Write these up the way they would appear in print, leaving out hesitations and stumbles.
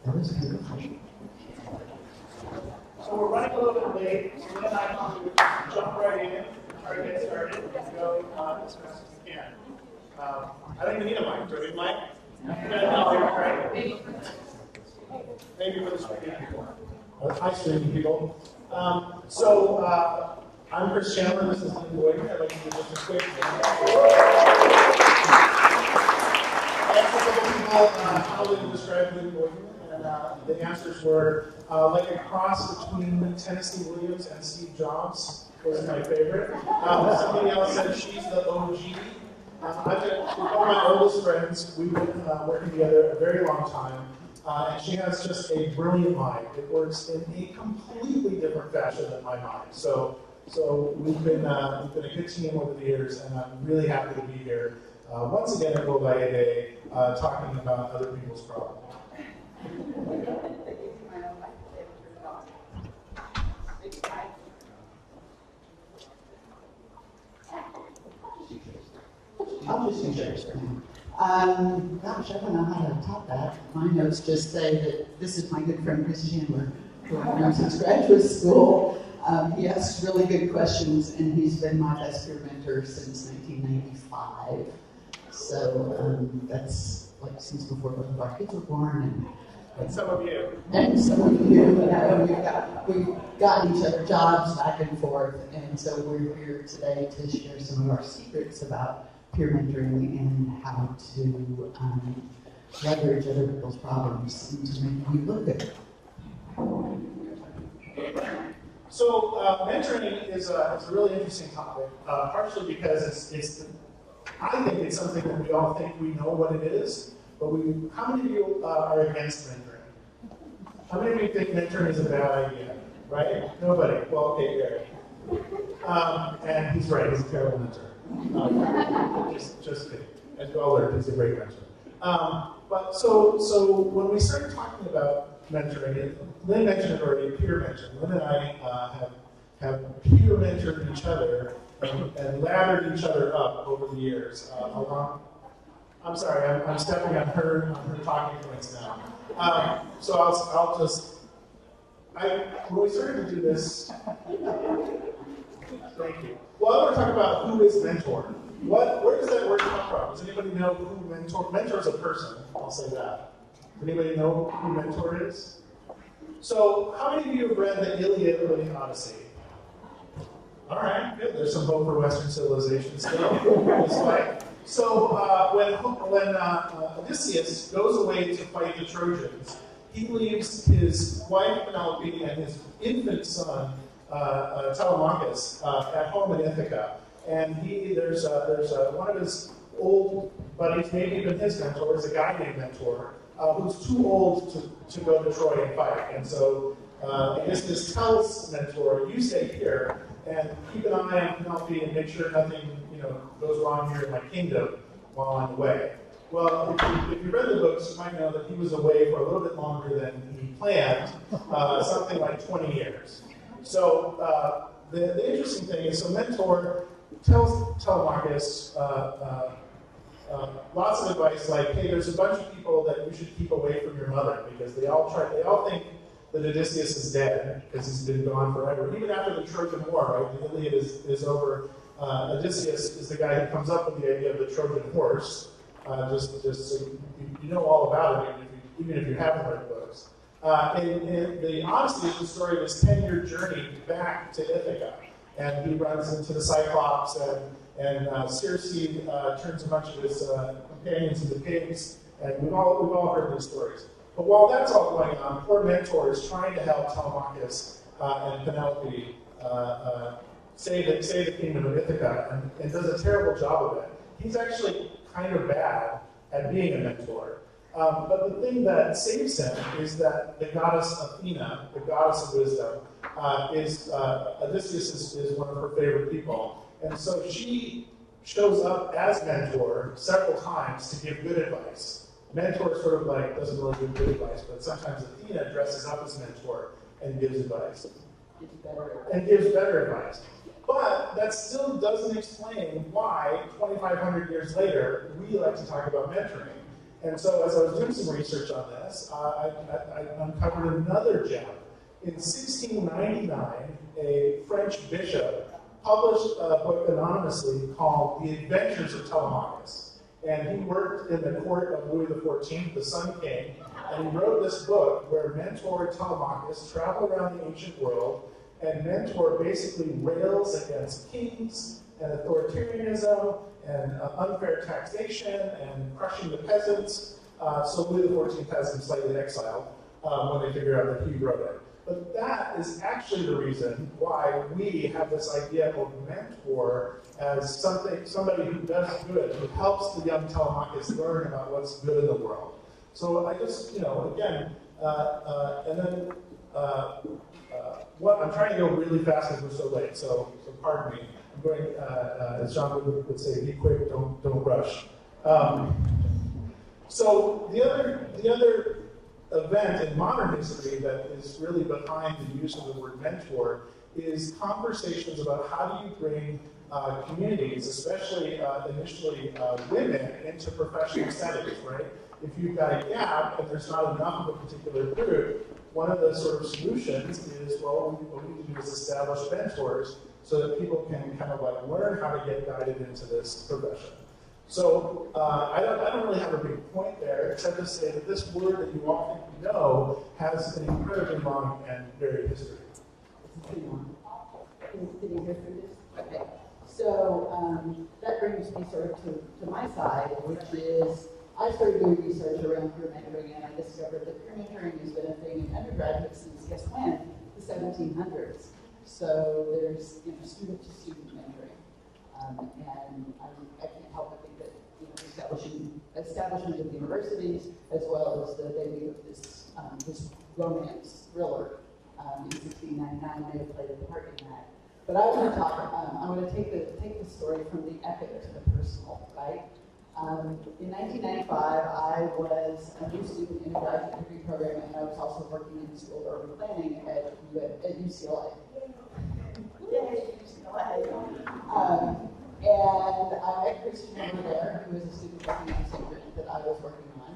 So we're running a little bit late, so Lynn and I want to jump right in, try to get started, and go as fast as we can. I don't even need a mic. Do I need a mic? Maybe for the streaming people. Hi, streaming people. I'm Chris Chandler. This is Lynn Boyden. I'd like to do just a quick. I asked a couple people how they would describe Lynn Boyden, and the answers were like a cross between Tennessee Williams and Steve Jobs was my favorite. Somebody else said she's the OG. I've got one of my oldest friends. We've been working together a very long time, and she has just a brilliant mind. It works in a completely different fashion than my mind. So we've been a good team over the years, and I'm really happy to be here once again at Go By a Day, talking about other people's problems. I'll just use yours for now. Gosh, I don't know how to top that. My notes just say that this is my good friend Chris Chandler, who I've known since graduate school. He asks really good questions, and he's been my best peer mentor since 1995. So that's like since before both of our kids were born, and some of you. And some of you. We've gotten each other jobs back and forth, and so we're here today to share some of our secrets about peer mentoring and how to leverage other people's problems and to make you look good. So mentoring is a really interesting topic, partially because I think it's something that we all think we know what it is, but how many of you are against mentoring? How many of you think mentoring is a bad idea? Right? Nobody. Well, okay, Gary. And he's right. He's a terrible mentor. Just kidding. As you all learned, he's a great mentor. But so when we started talking about mentoring, Lynn mentioned it already, peer mentoring. Lynn and I have peer mentored each other and laddered each other up over the years. I'm sorry, I'm stepping on her talking points now. So I'll just. When we started to do this. Thank you. Well, I want to talk about who is mentor. Where does that word come from? Does anybody know who mentor? Mentor is a person. I'll say that. Does anybody know who mentor is? So, how many of you have read the Iliad or the Odyssey? All right, good. There's some hope for Western civilization still. This way. So, when Odysseus goes away to fight the Trojans, he leaves his wife Penelope and his infant son Telemachus at home in Ithaca, and there's one of his old buddies, maybe even his mentor, is a guy named Mentor, who's too old to go to Troy and fight, and so Odysseus tells Mentor, "You stay here and keep an eye on Penelope and make sure nothing goes wrong here in my kingdom while I'm away." Well, if you read the books, you might know that he was away for a little bit longer than he planned, something like 20 years. So the interesting thing is, so Mentor tells Telemachus lots of advice like, hey, there's a bunch of people that you should keep away from your mother because they all think that Odysseus is dead because he's been gone forever. Even after the Trojan War, right, the Iliad is over. Odysseus is the guy who comes up with the idea of the Trojan horse. Just so you know all about it, even if you haven't read books. In the Odyssey is the story of his 10-year journey back to Ithaca, and he runs into the Cyclops, and Circe turns a bunch of his companions into pigs, and we've all heard these stories. But while that's all going on, poor Mentor is trying to help Telemachus and Penelope save the kingdom of Ithaca, and does a terrible job of it. He's actually kind of bad at being a mentor. But the thing that saves him is that the goddess Athena, the goddess of wisdom, Odysseus is one of her favorite people. And so she shows up as mentor several times to give good advice. Mentor sort of like doesn't really give good advice, but sometimes Athena dresses up as mentor and gives advice. And gives better advice. But that still doesn't explain why, 2,500 years later, we like to talk about mentoring. And so as I was doing some research on this, I uncovered another gem. In 1699, a French bishop published a book anonymously called The Adventures of Telemachus. And he worked in the court of Louis XIV, the Sun King, and he wrote this book where Mentor Telemachus traveled around the ancient world, and Mentor basically rails against kings and authoritarianism and unfair taxation and crushing the peasants. So Louis XIV has him slightly exiled when they figure out that he wrote it. But that is actually the reason why we have this idea of mentor as somebody who does good, who helps the young Telemachus learn about what's good in the world. So I just, again, and then I'm trying to go really fast because we're so late. So pardon me. I'm going, as John would say, be quick, don't rush. So the other event in modern history that is really behind the use of the word mentor is conversations about how do you bring communities, especially initially women, into professional settings, right? If you've got a gap and there's not enough of a particular group, one of the sort of solutions is, well, what we need to do is establish mentors so that people can kind of like learn how to get guided into this profession. So I don't really have a big point there, except to say that this word that you all think you know has an incredibly long and varied history. Can you hear through this? Okay. So that brings me sort of to my side, which is I started doing research around peer mentoring, and I discovered that peer mentoring has been a thing in undergraduate since, guess when? The 1700s. So there's student-to-student mentoring. And I can't help but think that establishment of universities, as well as the debut of this romance thriller in 1699 may have played a part in that. But I want to talk. I want to take the story from the epic to the personal, right? In 1995, I was a new student in a graduate degree program, and I was also working in the School of Urban Planning at UCLA. Yay, UCLA! And I met Chris Chandler there, who was a student working on the same grant that I was working on.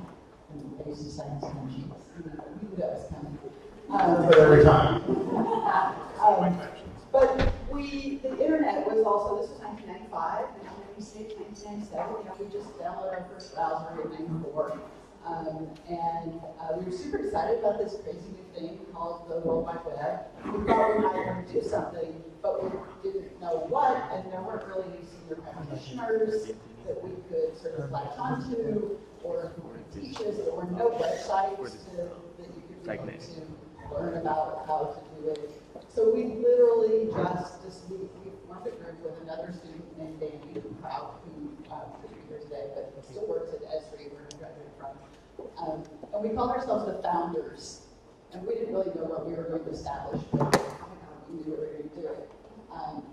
And I used to sign some sheets. You knew that was coming. Every time. But the internet was also, this was 1995, and I'm going to say 1997, we just downloaded our first browser in 94. And we were super excited about this crazy new thing called the World Wide Web. We thought we might want to do something, but we didn't know what, and there weren't really any senior practitioners that we could sort of latch onto, or who could teach us. There were no websites that you could go to learn about how to do it. So we literally we formed a group with another student named Danny Prout, who couldn't be here today, but still works at Esri, where he graduated from. And we called ourselves the Founders. And we didn't really know what we were going to establish, but we knew we were going to do it.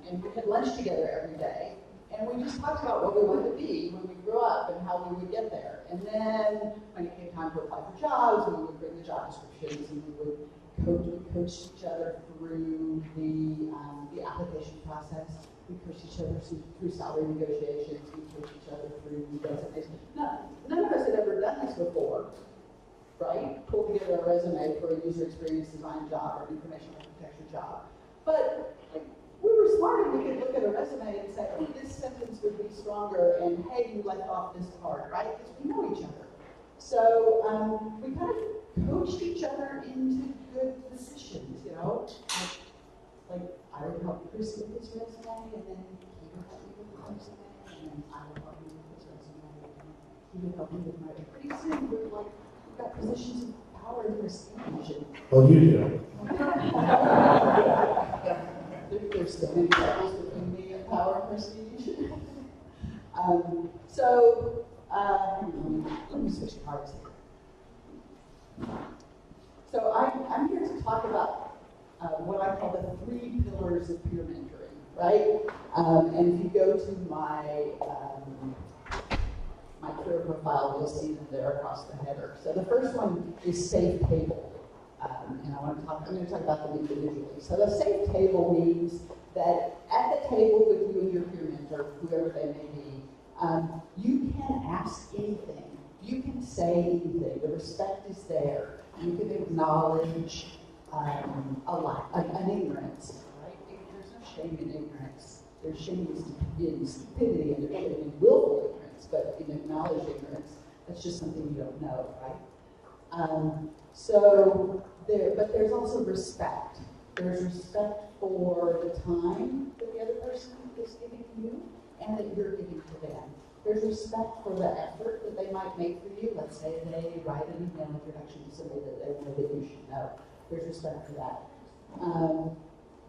And we had lunch together every day. And we just talked about what we wanted to be when we grew up and how we would get there. And then when it came time to apply for jobs, we would bring the job descriptions and we would coach each other through the application process. We coach each other through salary negotiations. We coach each other through resumes. None of us had ever done this before, right? Pull together a resume for a user experience design job or an information architecture job. But we were smart and we could look at a resume and say, oh, this sentence would be stronger, and hey, you left off this part, right? Because we know each other. So we kind of coached each other into good positions, Like I would help Chris with his resume, and then he would help me with his resume, and then I would help him with his resume, and he would help me with my. Pretty soon we've got positions of power and prestige. Well, you do. There's so many levels between me and power and prestige. Let me switch cards here. So I'm here to talk about what I call the 3 pillars of peer mentoring, right? And if you go to my career profile, you'll see them there across the header. So the first one is safe table. And I'm going to talk about them individually. So the safe table means that at the table with you and your peer mentor, whoever they may be, you can ask anything You can say anything. The respect is there. You can acknowledge an ignorance, right? There's no shame in ignorance. There's shame in stupidity and there's shame in willful ignorance, but in acknowledged ignorance, that's just something you don't know, right? But there's also respect. There's respect for the time that the other person is giving you and that you're giving to them. There's respect for the effort that they might make for you. Let's say they write an email introduction to somebody that they know that you should know. There's respect for that.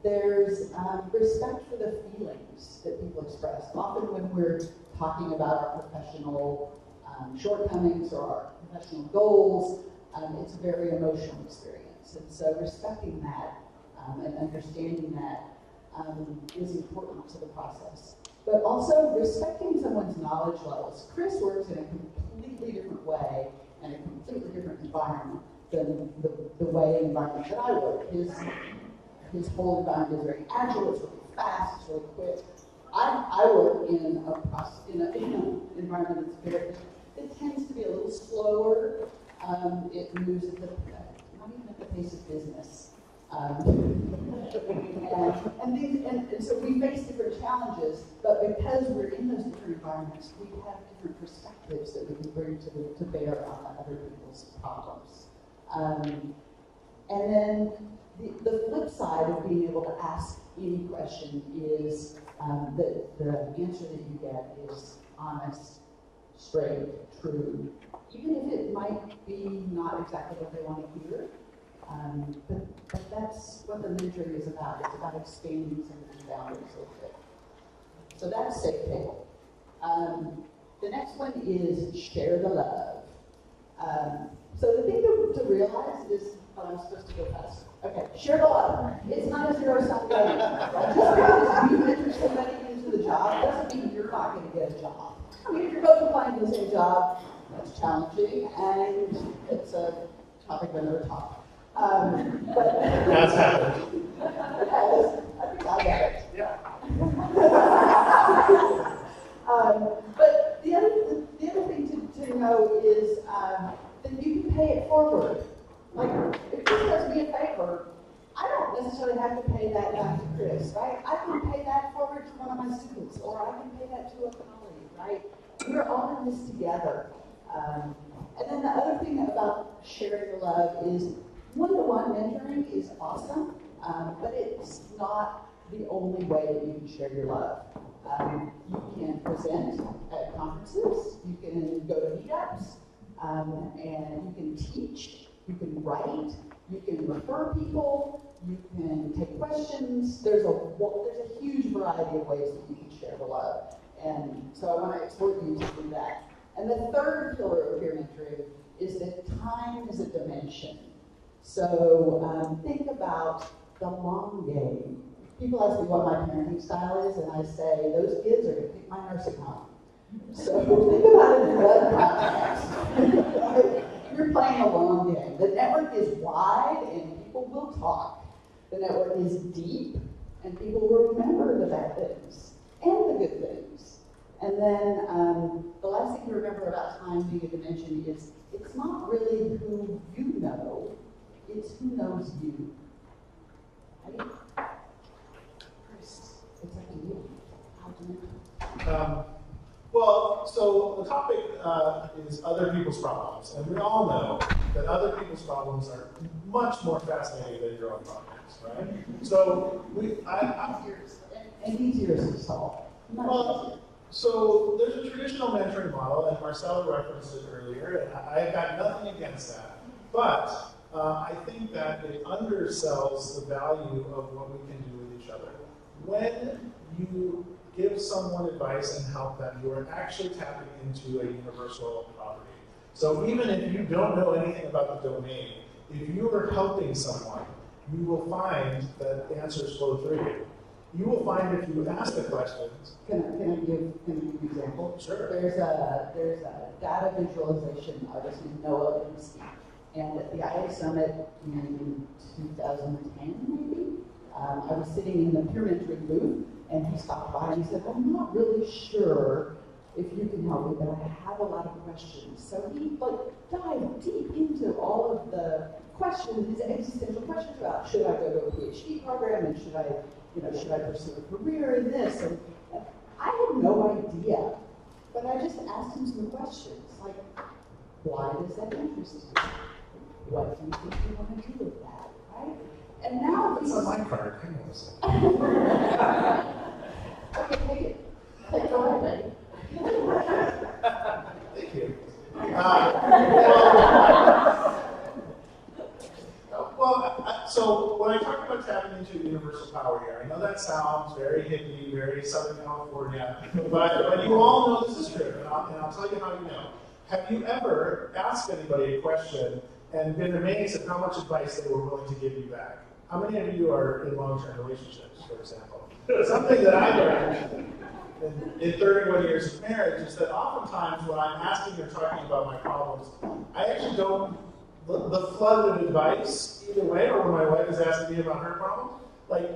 There's respect for the feelings that people express. Often when we're talking about our professional shortcomings or our professional goals, it's a very emotional experience. And so respecting that and understanding that is important to the process. But also respecting someone's knowledge levels. Chris works in a completely different way and a completely different environment than the environment that I work. His whole environment is very agile, it's really fast, it's really quick. I work in an environment that's it tends to be a little slower. It moves at not even at the pace of business. And so we face different challenges, but because we're in those different environments, we have different perspectives that we can bring to bear on other people's problems. And then the flip side of being able to ask any question is that the answer that you get is honest, straight, true, even if it might be not exactly what they want to hear. But that's what the mentoring is about. It's about expanding some of these boundaries a little bit. So that's safe table. The next one is share the love. So the thing to realize is, I'm supposed to go faster. Okay, share the love. It's not a zero-sum game. Just because you mentor somebody into the job doesn't mean you're not going to get a job. I mean, if you're both applying for the same job, that's challenging, and it's a topic of another talk. That's happened. I think I got it. Yeah. But the other thing to know is that you can pay it forward. Like, if Chris does me a favor, I don't necessarily have to pay that back to Chris, right? I can pay that forward to one of my students, or I can pay that to a colleague, right? We're all in this together. And then the other thing about sharing the love is one-to-one mentoring is awesome, but it's not the only way that you can share your love. You can present at conferences, you can go to meetups, and you can teach, you can write, you can refer people, you can take questions. There's a huge variety of ways that you can share the love. And so I want to exhort you to do that. And the third pillar of peer mentoring is that time is a dimension. So think about the long game. People ask me what my parenting style is, and I say, those kids are going to pick my nursing home. So think about it in that context. You're playing a long game. The network is wide, and people will talk. The network is deep, and people will remember the bad things and the good things. And then the last thing to remember about time being a dimension is it's not really who you know, it's who knows you. Right? Chris, it's up to you. How do you Well, so the topic is other people's problems, and we all know that other people's problems are much more fascinating than your own problems, right? So and easier to solve. Well, so there's a traditional mentoring model, and Marcella referenced it earlier, and I've got nothing against that. But I think that it undersells the value of what we can do with each other. When you give someone advice and help them, you are actually tapping into a universal property. So even if you don't know anything about the domain, if you are helping someone, you will find that answers flow through you. You will find if you ask the questions. Can I give an example? Sure. There's a data visualization artist named Noah Linsky. And at the IA Summit in 2010, maybe, I was sitting in the peer mentoring booth, and he stopped by and he said, I'm not really sure if you can help me, but I have a lot of questions. So he dived deep into all of the questions, these existential questions about should I go to a PhD program and should I pursue a career in this? And I had no idea, but I just asked him some questions like, why does that interest you? What do you think you want to do with that, right? And now it's on my card. Hang on a second. Okay, take it. Go ahead, Thank you. So when I talk about tapping into universal power here, I know that sounds very hippie, very Southern California, but you all know this is true, and I'll tell you how you know. Have you ever asked anybody a question and been amazed at how much advice they were willing to give you back? How many of you are in long-term relationships, for example? Something that I learned in 31 years of marriage is that oftentimes when I'm asking or talking about my problems, I actually don't, the flood of advice, either way, or when my wife is asking me about her problem, like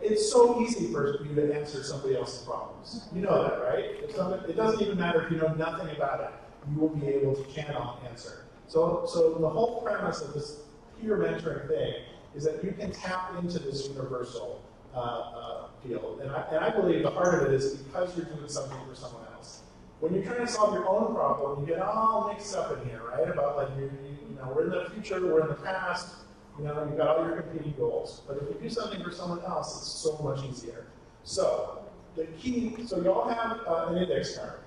it's so easy for you to answer somebody else's problems. You know that, right? It doesn't even matter if you know nothing about it. You will be able to channel and answer. So the whole premise of this peer mentoring thing is that you can tap into this universal field. And I believe the heart of it is because you're doing something for someone else. When you're trying to solve your own problem, you get all mixed up in here, right? About like, we're in the future, we're in the past, you've got all your competing goals. But if you do something for someone else, it's so much easier. So the key, so you all have an index card.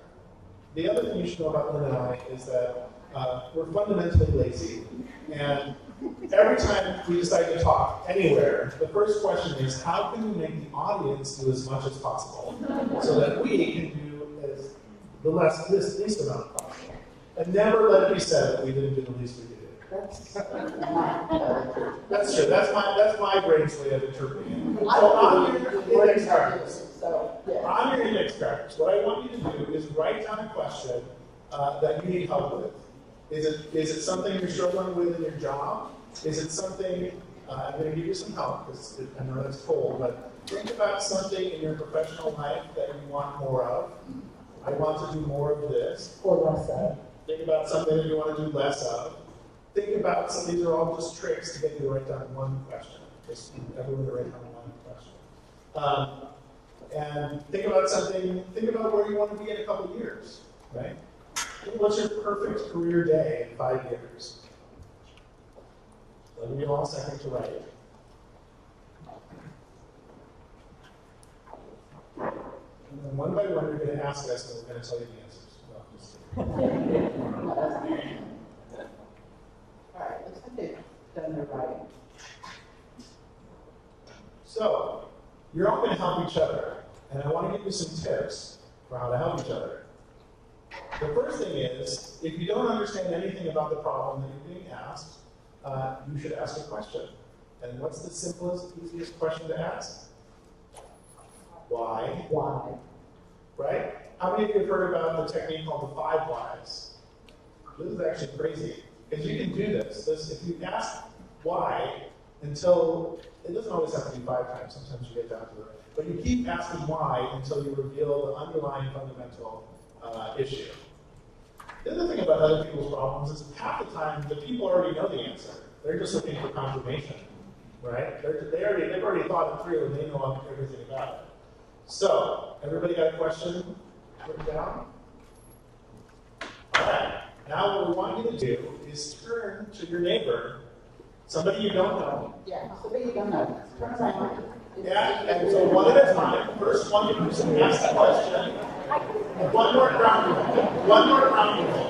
The other thing you should know about Lynn and I is that we're fundamentally lazy. And every time we decide to talk anywhere, the first question is, how can we make the audience do as much as possible so that we can do the least amount possible? And never let it be said that we didn't do the least we could do. That's true. That's my brain's way of interpreting it. So on your index cards, what I want you to do is write down a question that you need help with. Is it something you're struggling with in your job? Is it something, I'm going to give you some help, because I know that's cold, but think about something in your professional life that you want more of. I want to do more of this. Or less of. Think about something that you want to do less of. Think about some, these are all just tricks to get you to write down one question. Just everyone to write down one question. And think about where you want to be in a couple of years, right? What's your perfect career day in 5 years? Let me give you all a second to write it. And then one by one, you're going to ask us, and we're going to tell you the answers. No, just kidding. All right, looks like they've done their writing. So, you're all going to help each other, and I want to give you some tips for how to help each other. The first thing is, if you don't understand anything about the problem that you're being asked, you should ask a question. And what's the simplest, easiest question to ask? Why? Why? Right? How many of you have heard about the technique called the 5 whys? This is actually crazy, because you can do this. If you ask why until, it doesn't always have to be 5 times, sometimes you get down to it, but you keep asking why until you reveal the underlying fundamental issue. The other thing about other people's problems is half the time the people already know the answer. They're just looking for confirmation, right? They've already thought it through and they know everything about it. So, everybody got a question written down? All right. Now what we want you to do is turn to your neighbor, somebody you don't know. Yeah, somebody you don't know. Turn around. Yeah, and so one at a time. First one person asks the question. One more round rule. One more round rule.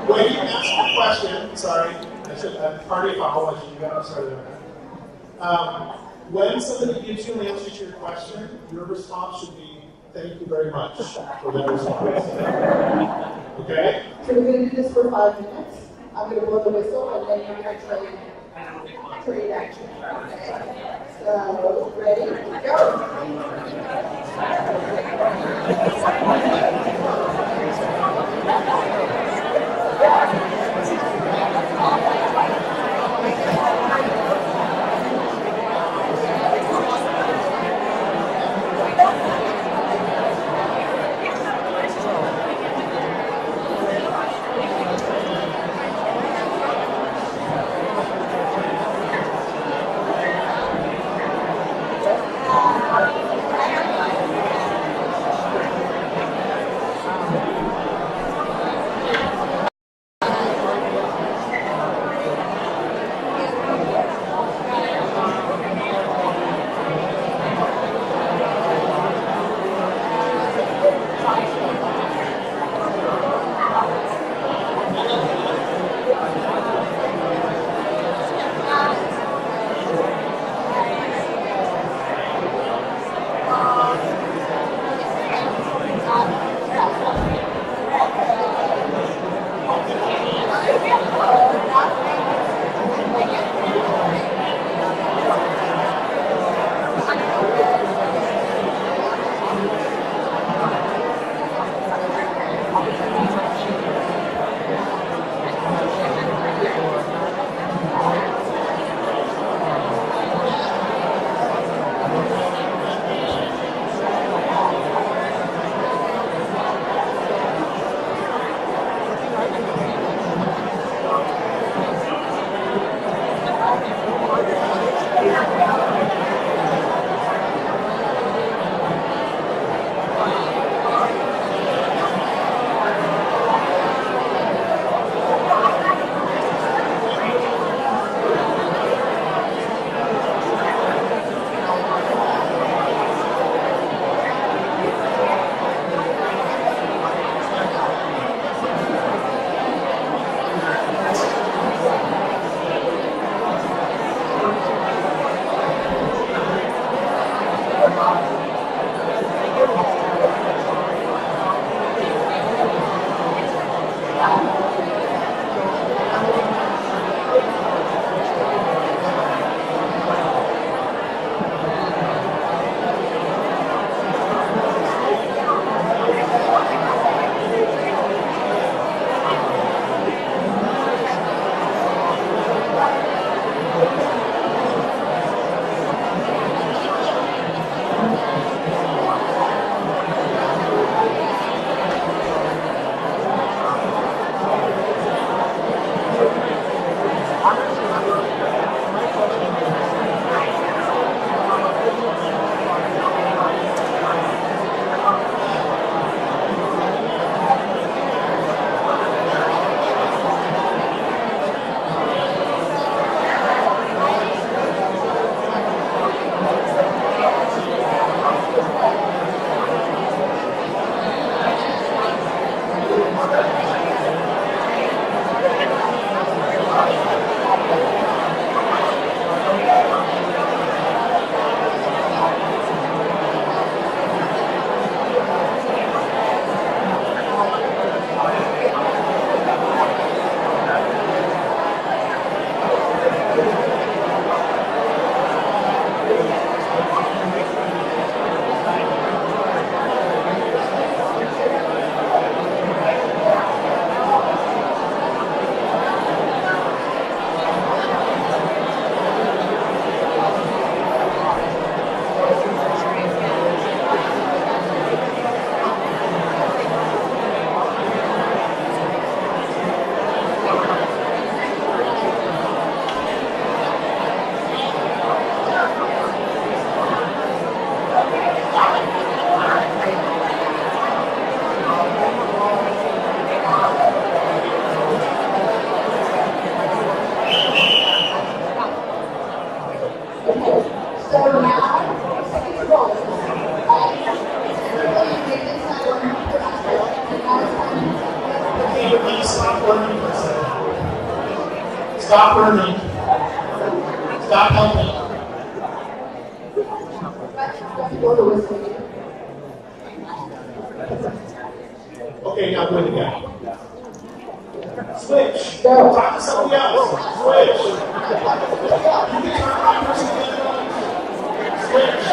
When you ask the question, sorry, I should party foul, I should have started there. When somebody gives you an answer to your question, your response should be, thank you very much for that response. Okay? So we're going to do this for 5 minutes. I'm going to blow the whistle, and then you're going to trade action. Okay? So, ready? Go! Stop burning. Stop helping. Okay, now do it again. Switch. Go. Talk to somebody else. Switch. You can turn my person Switch.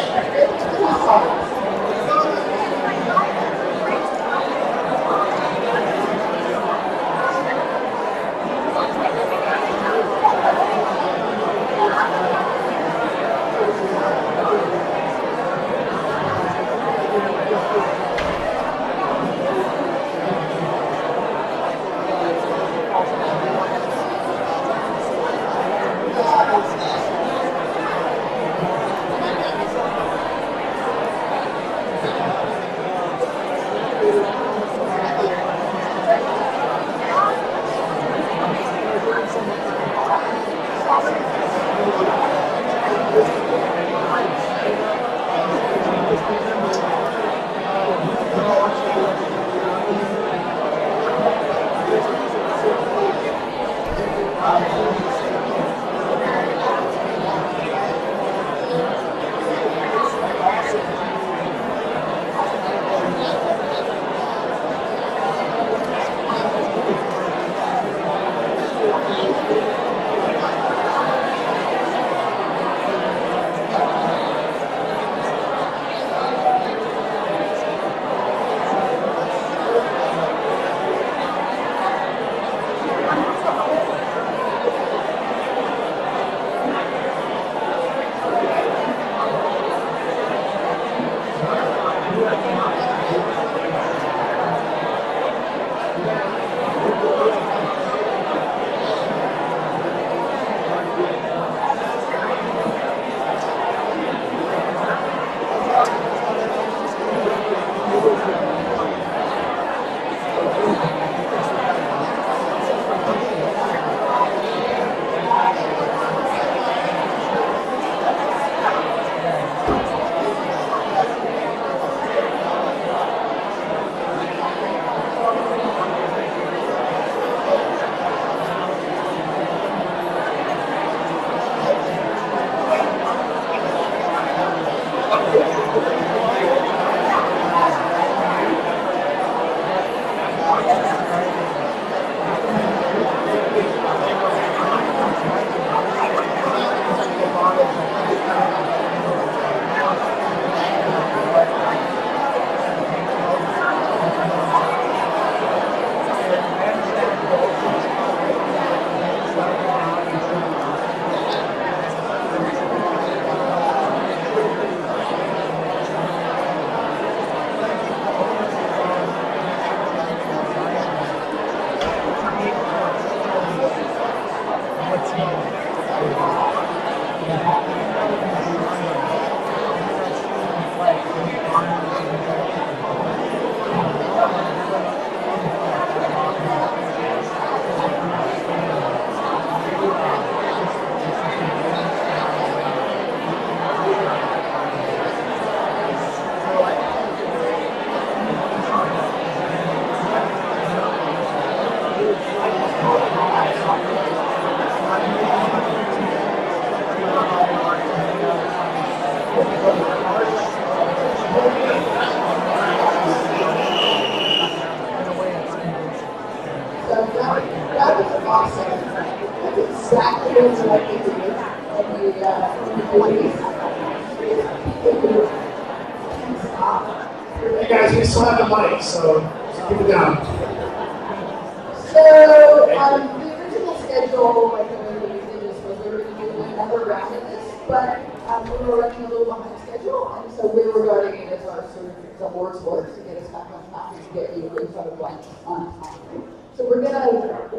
Hey guys, we still have the mic, so keep it down. So, the original schedule, like the way that we did this, was we were going to do another round of this, but we were running a little behind schedule, and so we were regarding it as our sort of the Lord's work to get us back on top and get you in front of lunch on time. So we're gonna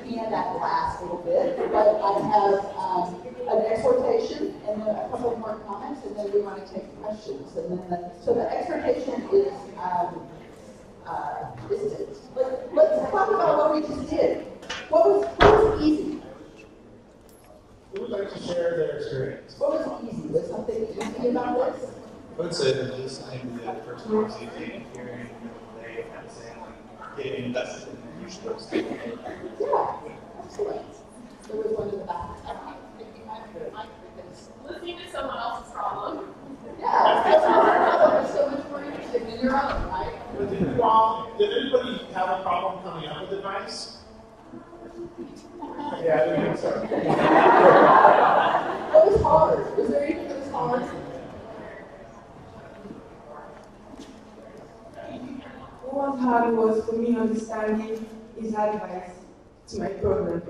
can that last little bit, but I have an exhortation and then a couple more comments, and then we want to take questions. And then so the exhortation is let's talk about what we just did. What was easy? Who would like to share their experience? What was easy? Was something easy about this? I would say that listening to the other person was easy and hearing what they had to say and getting invested in the usual stuff. Yeah, excellent. There was one of Yeah, I didn't think so. What was hard? Was there anything that was hard? What was hard was for me understanding his advice to my program.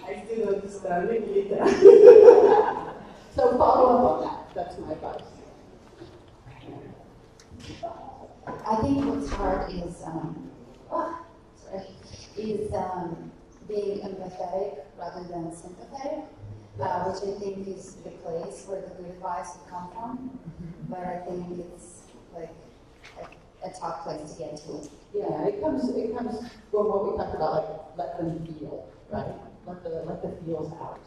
I still understand it later. So follow up on that. That's my advice. I think what's hard is being empathetic rather than sympathetic, which I think is the place where the good advice would come from. But I think it's like a tough place to get to. Yeah, it comes from what we talked about, like let them feel, right? Let the feels out.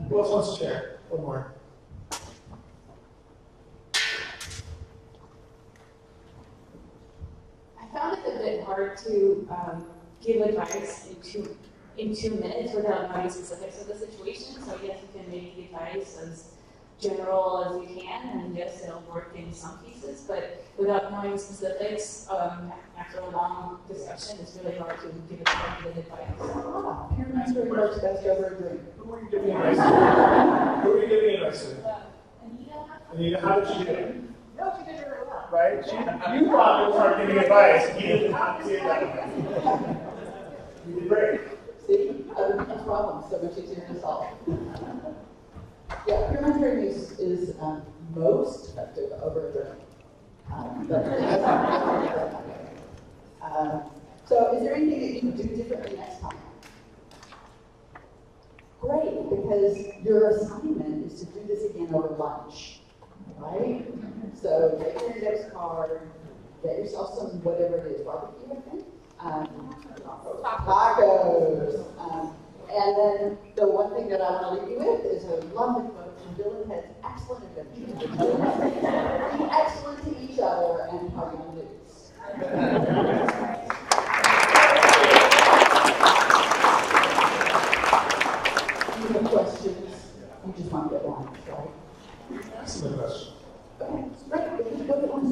Who else wants to share? One more. I found it a bit hard to give advice in 2 minutes without knowing specifics of the situation. So I guess you can make the advice as general as you can, and yes, it'll work in some cases, but without knowing specifics, after a long discussion, it's really hard to give a targeted advice. Parents very much best over a drink. Who were you giving advice to? Who were you giving advice to? Anita, how did she do it? No, she did it really well. Right? You thought it was hard giving advice, and you didn't have to see it that way. You did great. See, other people's problems so much easier to solve. Yeah, peer mentoring is most effective over a drink. So is there anything that you would do differently next time? Great, because your assignment is to do this again over lunch, right? So take your index card, get yourself some whatever it is, barbecue, I think? Tacos. And then the one thing that I want to leave you with is a lovely quote from Dylan Head's Excellent Adventures. Be excellent to each other and how you lose. You have questions, you just want to get lunch, right? That's a good question. Okay, great. Let's go to lunch.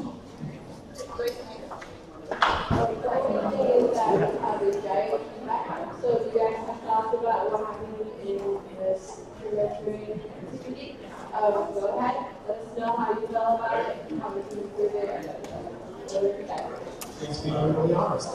So you guys have talked about what happened in this mentoring activity. Go ahead, let us know how you felt about it, how we can improve it, and what are your guys'? Thanks for being really honest.